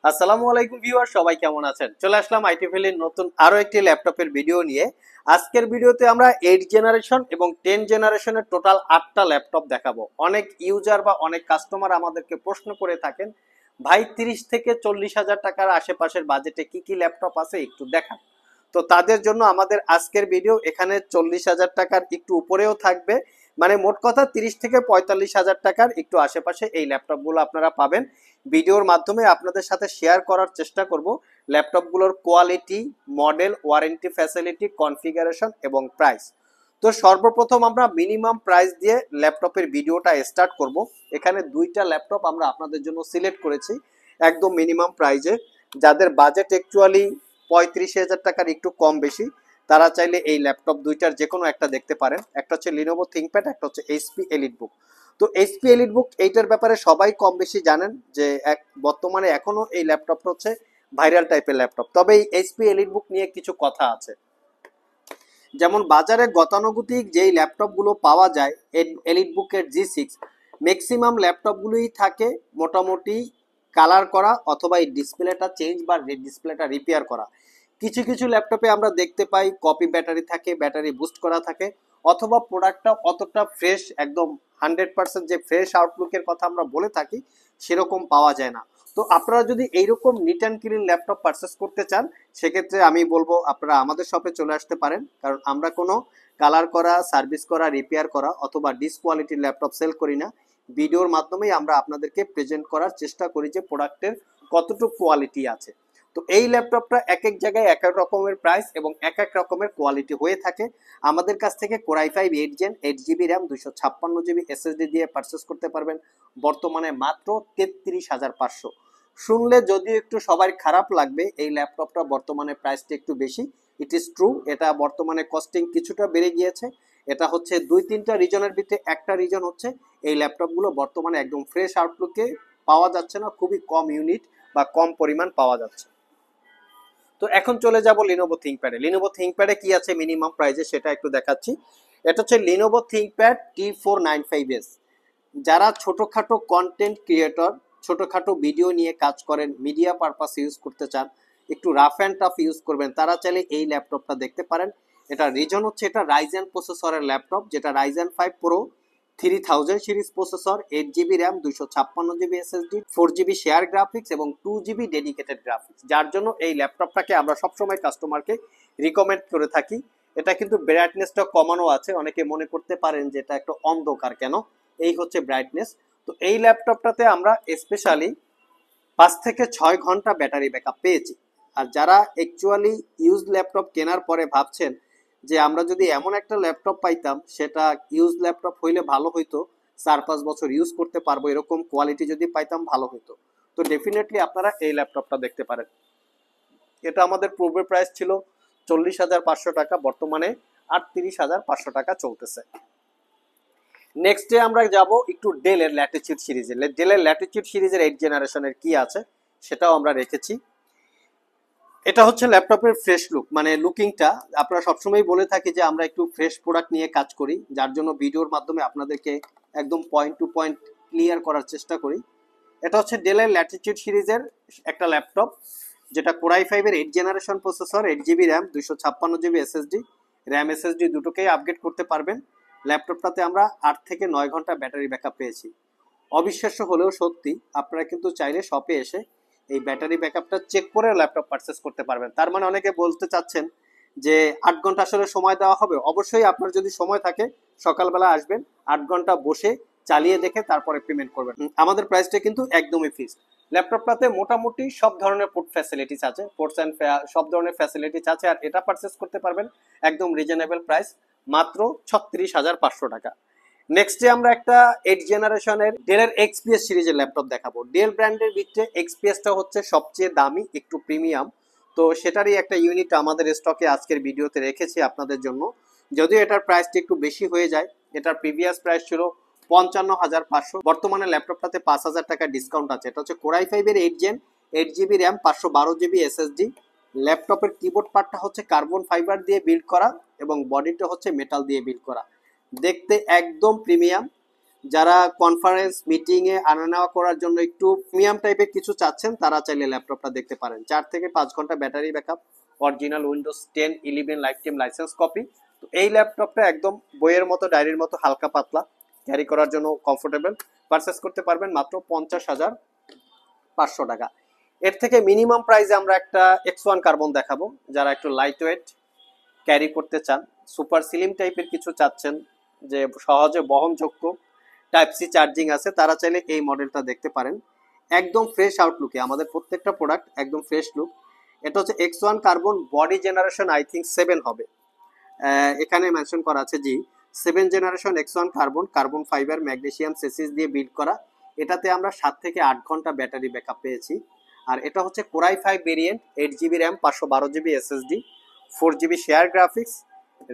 আসসালামু আলাইকুম ভিউয়ার, সবাই কেমন আছেন? চলে আসলাম আইটি ভ্যালির নতুন আরো একটি ল্যাপটপের ভিডিও নিয়ে। আজকের ভিডিওতে আমরা 8 জেনারেশন এবং 10 জেনারেশনের টোটাল 8টা ল্যাপটপ দেখাবো। অনেক ইউজার বা অনেক কাস্টমার আমাদেরকে প্রশ্ন করে থাকেন, ভাই 30 থেকে 40 হাজার টাকার আশেপাশের বাজেটে কি কি ল্যাপটপ আছে একটু দেখান। তো তাদের জন্য আমাদের আজকের ভিডিও। এখানে 40 হাজার টাকার একটু উপরেও থাকবে, মানে মোট কথা 30 থেকে 45 হাজার টাকার একটু আশেপাশে এই ল্যাপটপগুলো আপনারা পাবেন। ভিডিওর মাধ্যমে আপনাদের সাথে শেয়ার করার চেষ্টা করব ল্যাপটপগুলোর quality, model, warranty, facility, configuration এবং প্রাইস। তো সর্বপ্রথম আমরা মিনিমাম প্রাইস দিয়ে ল্যাপটপের ভিডিওটা স্টার্ট করব। এখানে দুইটা ল্যাপটপ আমরা আপনাদের জন্য সিলেক্ট করেছি একদম মিনিমাম প্রাইজে। যাদের বাজেট অ্যাকচুয়ালি 35 হাজার টাকার একটু কম বেশি, তারা চাইলে এই ল্যাপটপ দুইটার যে কোনো একটা দেখতে পারেন। একটা হচ্ছে লিনোভো থিংকপ্যাড, একটা হচ্ছে এইচপি এলিটবুক। তো এইচপি এলিটবুক এইটার ব্যাপারে সবাই কম বেশি জানেন যে বর্তমানে এখনো এই ল্যাপটপটা হচ্ছে ভাইরাল টাইপের ল্যাপটপ। তবে এই এইচপি এলিটবুক নিয়ে কিছু কথা আছে। যেমন বাজারে গতানুগতিক যেই ল্যাপটপগুলো পাওয়া যায় এলিটবুকের G6, ম্যাক্সিমাম ল্যাপটপগুলোই থাকে মোটামুটি কালার করা অথবা এই ডিসপ্লেটা চেঞ্জ বা ডিসপ্লেটা রিপেয়ার করা। কিছু কিছু ল্যাপটপে আমরা দেখতে পাই কপি ব্যাটারি থাকে, ব্যাটারি বুস্ট করা থাকে, অথবা প্রোডাক্টটা অতটা ফ্রেশ, একদম 100% যে ফ্রেশ আউটলুকের কথা আমরা বলে থাকি সেরকম পাওয়া যায় না। তো আপনারা যদি এইরকম neat and clean laptop purchase করতে চান, সেক্ষেত্রে আমি বলবো আপনারা আমাদের শপে চলে আসতে পারেন। কারণ আমরা কোনো কালার করা, সার্ভিস করা, রিপেয়ার করা অথবা ডিসকোয়ালিটির ল্যাপটপ সেল করি না। ভিডিওর মাধ্যমেই আমরা আপনাদেরকে প্রেজেন্ট করার চেষ্টা করি যে প্রোডাক্টের কতটুকু কোয়ালিটি আছে। তো এই ল্যাপটপটা এক এক জায়গায় এক এক রকমের প্রাইস এবং এক এক রকমের কোয়ালিটি হয়ে থাকে। আমাদের কাছ থেকে core i 5 8 gen 8 GB RAM 256 GB SSD দিয়ে পারচেস করতে পারবেন বর্তমানে মাত্র 33,500। শুনলে যদিও একটু সবার খারাপ লাগবে, এই ল্যাপটপটা বর্তমানে প্রাইসটা একটু বেশি। ইট ইজ ট্রু, এটা বর্তমানে কস্টিং কিছুটা বেড়ে গিয়েছে। এটা হচ্ছে দুই তিনটা রিজনের ভিতরে একটা রিজন হচ্ছে এই ল্যাপটপগুলো বর্তমানে একদম ফ্রেশ আউটলুকে পাওয়া যাচ্ছে না, খুবই কম ইউনিট বা কম পরিমাণ পাওয়া যাচ্ছে। তো এখন চলে যাব লিনোভো থিংকপ্যাডে। লিনোভো থিংকপ্যাডে কি আছে মিনিমাম প্রাইসে সেটা একটু দেখাচ্ছি। এটা হচ্ছে লিনোভো থিংকপ্যাড T495S। যারা ছোটখাটো কন্টেন্ট ক্রিয়েটর, ছোটখাটো ভিডিও নিয়ে কাজ করেন, মিডিয়া পারপাস ইউজ করতে চান, একটু রাফ অ্যান্ড টাফ ইউজ করবেন, তারা চাইলে এই ল্যাপটপটা দেখতে পারেন। এটা রিজন হচ্ছে এটা রাইজেন প্রসেসরের ল্যাপটপ, যেটা Ryzen 5 pro 3000 series processor, 8 GB RAM 256 GB SSD, 4 GB share graphics এবং 2 জিবি ডেডিকেটেড গ্রাফিক্স, যার জন্য এই ল্যাপটপটাকে আমরা সবসময় কাস্টমারকে রিকমেন্ড করে থাকি। এটা কিন্তু ব্রাইটনেসটা কমানো আছে, অনেকে মনে করতে পারেন যে এটা একটু অন্ধকার কেন, এই হচ্ছে ব্রাইটনেস। তো এই ল্যাপটপটাতে আমরা স্পেশালি 5 থেকে 6 ঘন্টা ব্যাটারি ব্যাকআপ পেয়েছি। আর যারা অ্যাকচুয়ালি ইউজ ল্যাপটপ কেনার পরে ভাবছেন যে আমরা যদি এমন একটা ল্যাপটপ পাইতাম, সেটা ইউজ ল্যাপটপ হইলে ভালো হইতো, 4-5 বছর ইউজ করতে পারবো, এরকম কোয়ালিটি যদি পাইতাম ভালো হইতো, তো ডেফিনেটলি আপনারা এই ল্যাপটপটা দেখতে পারেন। এটা আমাদের পূর্বে প্রাইস ছিল 40,500 টাকা, বর্তমানে 38,500 টাকা চলতেছে। নেক্সট ডে আমরা যাব একটু ডেলের ল্যাটিচিউড সিরিজে। ডেলের ল্যাটিচিউড সিরিজের 8 জেনারেশনের কি আছে সেটাও আমরা রেখেছি। এটা হচ্ছে ল্যাপটপের ফ্রেশ লুক, মানে লুকিংটা। আপনারা সবসময় বলে থাকি যে আমরা একটু ফ্রেশ প্রোডাক্ট নিয়ে কাজ করি, যার জন্য ভিডিওর মাধ্যমে আপনাদেরকে একদম পয়েন্ট টু পয়েন্ট ক্লিয়ার করার চেষ্টা করি। এটা হচ্ছে ডেলের ল্যাটিচিউড সিরিজের একটা ল্যাপটপ, যেটা কোরাই 5 এর 8 generation processor, 8 GB RAM 256 GB SSD, RAM SSD দুটোকেই আপগ্রেড করতে পারবেন। ল্যাপটপটাতে আমরা 8 থেকে 9 ঘন্টা ব্যাটারি ব্যাকআপ পেয়েছি। অবিশ্বাস্য হলেও সত্যি, আপনারা কিন্তু চাইলে শপে এসে এই ব্যাটারি ব্যাকআপটা চেক করে ল্যাপটপ পারচেস করতে পারবেন। তার মানে অনেকে বলতে চাচ্ছেন যে 8 ঘন্টা আসলে সময় দেওয়া হবে। অবশ্যই আপনার যদি সময় থাকে সকালবেলা আসবেন, 8 ঘন্টা বসে চালিয়ে দেখে তারপরে পেমেন্ট করবেন। আমাদের প্রাইসটা কিন্তু একদমই ফিক্সড। ল্যাপটপটাতে মোটামুটি সব ধরনের পোর্ট ফ্যাসিলিটিস আছে, পোর্টস অ্যান্ড সব ধরনের ফ্যাসিলিটিস আছে। আর এটা পারচেস করতে পারবেন একদম রিজনেবল প্রাইস, মাত্র 36,500 টাকা। নেক্সটে আমরা একটা 8 জেনারেশনের ডেলের এক্সপিএস সিরিজের ল্যাপটপ দেখাবো। ডেল ব্র্যান্ডের ভিতরে এক্সপিএসটা হচ্ছে সবচেয়ে দামি, একটু প্রিমিয়াম। তো সেটারই একটা ইউনিট আমাদের স্টকে আজকের ভিডিওতে রেখেছি আপনাদের জন্য। যদিও এটার প্রাইসটা একটু বেশি হয়ে যায়, এটার প্রিভিয়াস প্রাইস ছিল 55,500, বর্তমানে ল্যাপটপটাতে 5,000 টাকা ডিসকাউন্ট আছে। এটা হচ্ছে কোরাই 5 এর 8 gen, 8 GB RAM 512 GB SSD. ল্যাপটপের কিবোর্ড পার্টটা হচ্ছে কার্বন ফাইবার দিয়ে বিল্ড করা এবং বডিটা হচ্ছে মেটাল দিয়ে বিল্ড করা, দেখতে একদম প্রিমিয়াম। যারা কনফারেন্স মিটিং এ আনা নেওয়া করার জন্য একটু প্রিমিয়াম টাইপের কিছু চাচ্ছেন তারা চাইলে ল্যাপটপটা দেখতে পারেন। 4 থেকে 5 ঘন্টা battery backup, original Windows 10-11 life time licence copy. তো এই ল্যাপটপটা একদম বইয়ের মতো ডায়েরির মতো হালকা পাতলা, ক্যারি করার জন্য কমফোর্টেবল। পারচেস করতে পারবেন মাত্র 50,500 টাকা। এর থেকে মিনিমাম প্রাইসে আমরা একটা X1 কার্বন দেখাবো। যারা একটু লাইট ওয়েট ক্যারি করতে চান, সুপার স্লিম টাইপের কিছু চাচ্ছেন যে সহজে বহনযোগ্য, টাইপ সি চার্জিং আছে, তারা চাইলে এই মডেলটা দেখতে পারেন। একদম ফ্রেশ আউটলুকে আমাদের প্রত্যেকটা প্রোডাক্ট একদম ফ্রেশ লুক। এটা হচ্ছে X1 carbon, body generation I think 7 হবে, এখানে মেনশন করা আছে জি 7 generation X1 carbon, carbon fibre magnesium chassis দিয়ে বিল্ড করা। এটাতে আমরা 7 থেকে 8 ঘন্টা ব্যাটারি ব্যাকআপ পেয়েছি। আর এটা হচ্ছে Core i 5 variant, 8 GB RAM, 512 GB SSD, 4 GB share graphics.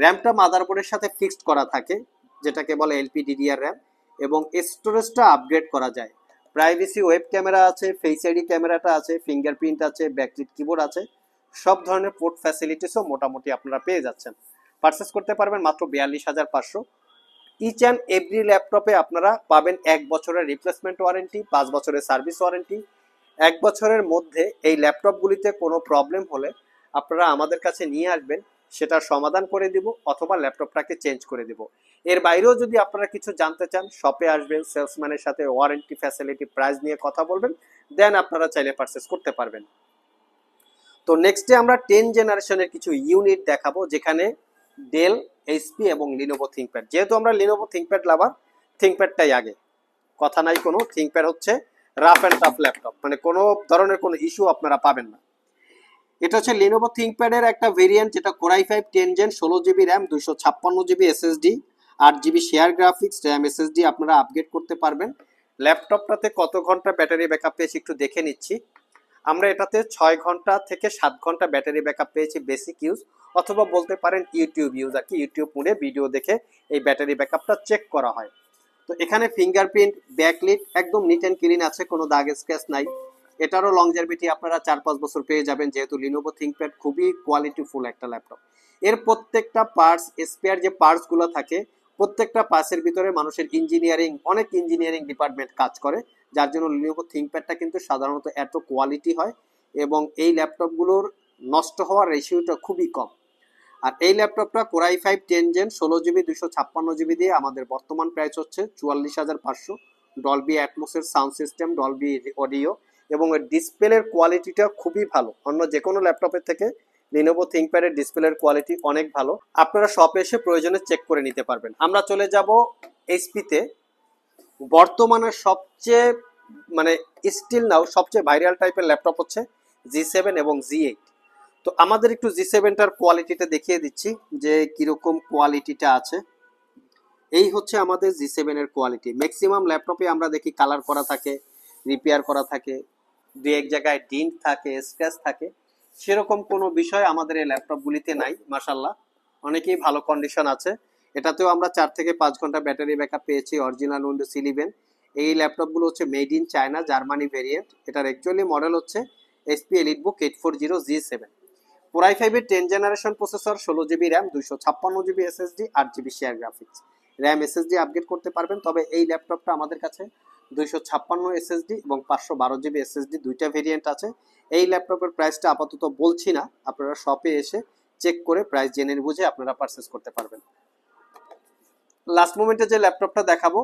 র্যামটা মাদারবোর্ডের সাথে ফিক্সড করা থাকে, যেটাকে বলে LPDDR র্যাম, এবং স্টোরেজটা আপগ্রেড করা যায়। প্রাইভেসি ওয়েব ক্যামেরা আছে, ফেস আইডি ক্যামেরাটা আছে, ফিঙ্গারপ্রিন্ট আছে, ব্যাকলিট কিবোর্ড আছে, সব ধরনের পোর্ট ফ্যাসিলিটিসও মোটামুটি আপনারা পেয়ে যাচ্ছেন। পারচেস করতে পারবেন মাত্র 42,500। ইচ অ্যান্ড এভরি ল্যাপটপে আপনারা পাবেন 1 বছরের রিপ্লেসমেন্ট ওয়ারেন্টি, 5 বছরের সার্ভিস ওয়ারেন্টি। 1 বছরের মধ্যে এই ল্যাপটপগুলিতে কোনো প্রবলেম হলে আপনারা আমাদের কাছে নিয়ে আসবেন, সেটার সমাধান করে দিব অথবা ল্যাপটপটাকে চেঞ্জ করে দিব। এর বাইরেও যদি আপনারা কিছু জানতে চান, শপে আসবেন, সেলসম্যানের সাথে ওয়ারেন্টি ফ্যাসিলিটি প্রাইস নিয়ে কথা বলবেন, দেন আপনারা চাইলে পারচেস করতে পারবেন। তো নেক্সটে আমরা 10 জেনারেশনের কিছু ইউনিট দেখাবো, যেখানে ডেল, এইচপি এবং লিনোভো থিংকপ্যাড। যেহেতু আমরা লিনোভো থিংকপ্যাড লাভার, থিংকপ্যাডটাই আগে, কথা নাই কোনো। থিংকপ্যাড হচ্ছে রাফ অ্যান্ড টাফ ল্যাপটপ, মানে কোনো ধরনের কোনো ইস্যু আপনারা পাবেন না। এটা হচ্ছে লিনোভো থিংকপ্যাডের একটা ভেরিয়েন্ট, যেটা core i 5 10 gen, 16 GB RAM, 256 GB SSD, 8 GB share graphics, RAM SSD আপনারা আপগ্রেড করতে পারবেন। ল্যাপটপটাতে কত ঘন্টা ব্যাটারি ব্যাকআপ পেয়েছি একটু দেখে নিচ্ছি। আমরা এটাতে 6 ঘন্টা থেকে 7 ঘন্টা ব্যাটারি ব্যাকআপ পেয়েছি বেসিক ইউজ, অথবা বলতে পারেন ইউটিউব ইউজ, আর কি ইউটিউব মোডে ভিডিও দেখে এই ব্যাটারি ব্যাকআপটা চেক করা হয়। তো এখানে ফিঙ্গারপ্রিন্ট, ব্যাকলিট একদম নিট অ্যান্ড ক্লিন আছে, কোনো দাগ স্ক্র্যাচ নাই। এটারও লংজারভিটি আপনারা 4-5 বছর পেয়ে যাবেন, যেহেতু লিনোভো থিংকপ্যাড খুবই কোয়ালিটিফুল একটা ল্যাপটপ। এর প্রত্যেকটা পার্টস, স্পেয়ার যে পার্টসগুলো থাকে, প্রত্যেকটা পার্টসের ভিতরে মানুষের ইঞ্জিনিয়ারিং, অনেক ইঞ্জিনিয়ারিং ডিপার্টমেন্ট কাজ করে, যার জন্য লিনোভো থিংকপ্যাডটা কিন্তু সাধারণত এত কোয়ালিটি হয়, এবং এই ল্যাপটপগুলোর নষ্ট হওয়ার রেশিওটা খুবই কম। আর এই ল্যাপটপটা কোরাই 5 10 জেন, 16 GB 256 GB দিয়ে আমাদের বর্তমান প্রাইস হচ্ছে 44,500। ডলবি অ্যাটমসের সাউন্ড সিস্টেম, ডলবি অডিও, এবং এর ডিসপ্লের কোয়ালিটিটা খুবই ভালো। অন্য যে কোনো ল্যাপটপের থেকে লিনোভো থিংকপ্যাডের ডিসপ্লের কোয়ালিটি অনেক ভালো। আপনারা শপে এসে প্রয়োজনে চেক করে নিতে পারবেন। আমরা চলে যাব এইচপিতে। বর্তমানে সবচেয়ে মানে স্টিল নাও সবচেয়ে ভাইরাল টাইপের ল্যাপটপ হচ্ছে G7 এবং G8। তো আমাদের একটু G7টার কোয়ালিটিটা দেখিয়ে দিচ্ছি যে কিরকম কোয়ালিটিটা আছে। এই হচ্ছে আমাদের G7 এর কোয়ালিটি। ম্যাক্সিমাম ল্যাপটপে আমরা দেখি কালার করা থাকে, রিপেয়ার করা থাকে, দুই এক জায়গায় ডিন্ট থাকে, স্ক্র্যাচ থাকে, সেরকম কোনো বিষয় আমাদের এই ল্যাপটপগুলিতে নাই মাশাআল্লাহ, অনেকেই ভালো কন্ডিশন আছে। এটাতেও আমরা 4 থেকে 5 ঘন্টা ব্যাটারি ব্যাকআপ পেয়েছি, অরিজিনাল উইন্ডোজ 11। এই ল্যাপটপগুলো হচ্ছে made in China, Germany variant. এটার অ্যাকচুয়ালি মডেল হচ্ছে এইচপি এলিটবুক 840 G7। কোরাই 5 এর 10 generation processor, 16 GB RAM, 256 GB SSD, 8 GB share graphics. RAM SSD upgrade করতে পারবেন, তবে এই ল্যাপটপটা আমাদের কাছে 256 SSD এবং 512 GB SSD দুইটা ভেরিয়েন্ট আছে। এই ল্যাপটপের প্রাইসটা আপাতত বলছি না, আপনারা শপে এসে চেক করে প্রাইস জেনে বুঝে আপনারা পারচেস করতে পারবেন। লাস্ট মোমেন্টে যে ল্যাপটপটা দেখাবো,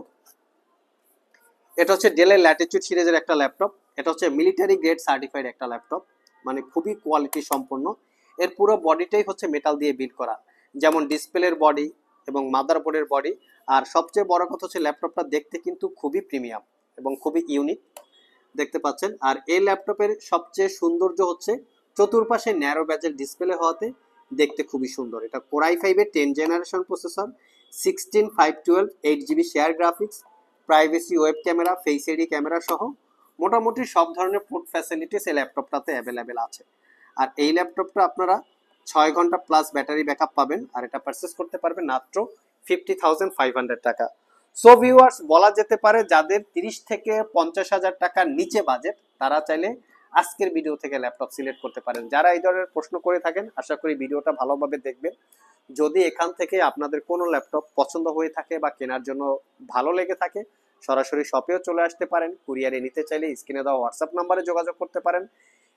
এটা হচ্ছে ডেলের ল্যাটিটিউড সিরিজের একটা ল্যাপটপ। এটা হচ্ছে মিলিটারি গ্রেড সার্টিফাইড একটা ল্যাপটপ, মানে খুবই কোয়ালিটি সম্পন্ন। এর পুরো বডিটাই হচ্ছে মেটাল দিয়ে বিল্ড করা, যেমন ডিসপ্লের বডি এবং মাদারবোর্ডের বডি। আর সবচেয়ে বড় কথা হচ্ছে ল্যাপটপটা দেখতে কিন্তু খুবই প্রিমিয়াম এবং খুবই ইউনিক দেখতে পাচ্ছেন। আর এই ল্যাপটপের সবচেয়ে সৌন্দর্য হচ্ছে চতুর্পাশে ন্যারো ব্যাজের ডিসপ্লে হওয়াতে দেখতে খুবই সুন্দর। এটা কোরাই 5 এর 10 generation processor, 16512 8 GB share graphics, privacy web camera, face ID camera সহ মোটামুটি সব ধরনের পোর্ট ফ্যাসিলিটিস এই ল্যাপটপটাতে অ্যাভেলেবেল আছে। আর এই ল্যাপটপটা আপনারা 6 ঘন্টা প্লাস ব্যাটারি ব্যাকআপ পাবেন, আর এটা পারচেস করতে পারবেন মাত্র 50,500 টাকা। সো ভিউয়ার্স, বলা যেতে পারে যাদের 30 থেকে 50,000 টাকার নিচে বাজেট, তারা চাইলে আজকের ভিডিও থেকে ল্যাপটপ সিলেক্ট করতে পারেন। যারা এই ধরনের প্রশ্ন করে থাকেন, আশা করি ভিডিওটা ভালোভাবে দেখবেন। যদি এখান থেকে আপনাদের কোনো ল্যাপটপ পছন্দ হয়ে থাকে বা কেনার জন্য ভালো লেগে থাকে, সরাসরি শপেও চলে আসতে পারেন। কুরিয়ারে নিতে চাইলে স্ক্রিনে দেওয়া হোয়াটসঅ্যাপ নাম্বারে যোগাযোগ করতে পারেন।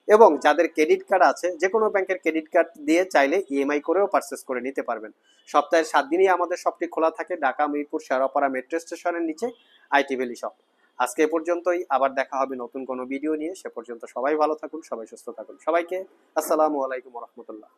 এবং যাদের ক্রেডিট কার্ড আছে, যে কোনো ব্যাংকের ক্রেডিট কার্ড দিয়ে চাইলে ইএমআই করেও পারচেস করে নিতে পারবেন। সপ্তাহের 7 দিনই আমাদের শপটি খোলা থাকে, ঢাকা মিরপুর শেওড়াপাড়া মেট্রো স্টেশনের নিচে আইটি ভ্যালি শপ। আজকে এ পর্যন্তই, আবার দেখা হবে নতুন কোনো ভিডিও নিয়ে। সে পর্যন্ত সবাই ভালো থাকুন, সবাই সুস্থ থাকুন। সবাইকে আসসালামু আলাইকুম রহমতুল্লাহ।